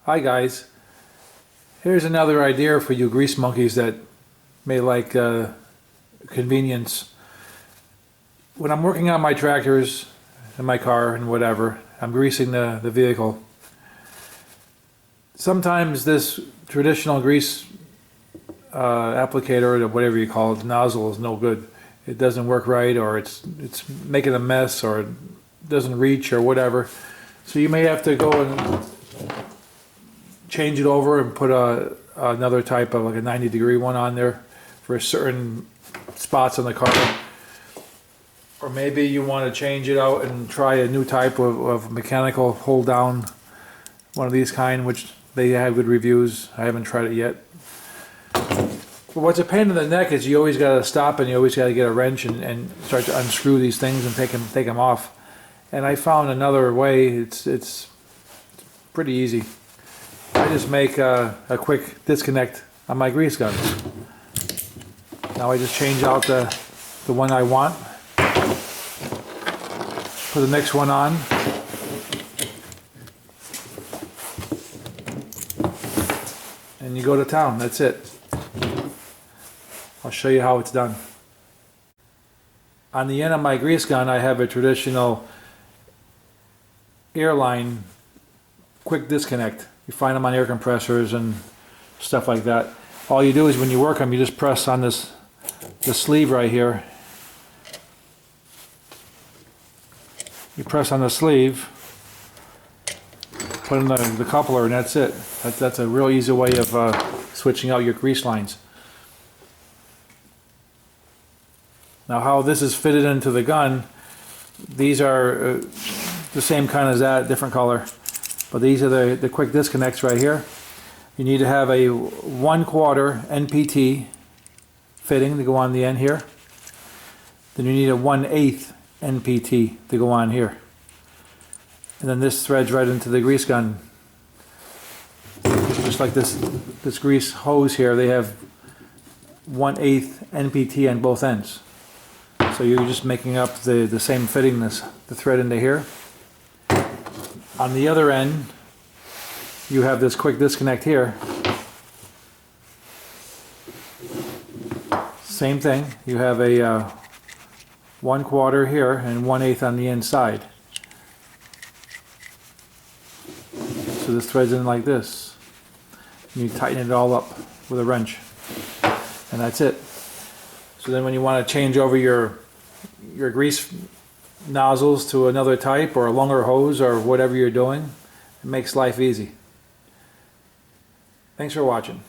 Hi guys, here's another idea for you grease monkeys that may like convenience. When I'm working on my tractors and my car and whatever, I'm greasing the vehicle. Sometimes this traditional grease applicator, or whatever you call it, nozzle, is no good. It doesn't work right, or it's making a mess, or it doesn't reach, or whatever. So you may have to go and change it over and put another type of, like a 90-degree one on there for certain spots on the car. Or maybe you want to change it out and try a new type of mechanical hold down, one of these kind, which they have good reviews. I haven't tried it yet. But what's a pain in the neck is you always got to stop and you always got to get a wrench and start to unscrew these things and take them off. And I found another way. It's pretty easy. I just make a quick disconnect on my grease gun. Now I just change out the one I want. Put the next one on. And you go to town. That's it. I'll show you how it's done. On the end of my grease gun, I have a traditional airline quick disconnect. You find them on air compressors and stuff like that. All you do is when you work them, you just press on the sleeve right here. You press on the sleeve, put in the coupler, and that's it. That's a real easy way of switching out your grease lines. Now how this is fitted into the gun, these are the same kind as that, different color. But these are the quick disconnects right here. You need to have a 1/4 NPT fitting to go on the end here. Then you need a 1/8 NPT to go on here. And then this threads right into the grease gun. Just like this grease hose here, they have 1/8 NPT on both ends. So you're just making up the same fitting, the thread into here. On the other end, you have this quick disconnect here. Same thing. You have a 1/4 here and 1/8 on the inside. So this threads in like this. And you tighten it all up with a wrench. And that's it. So then when you want to change over your grease nozzles to another type, or a longer hose, or whatever you're doing, it makes life easy. Thanks for watching.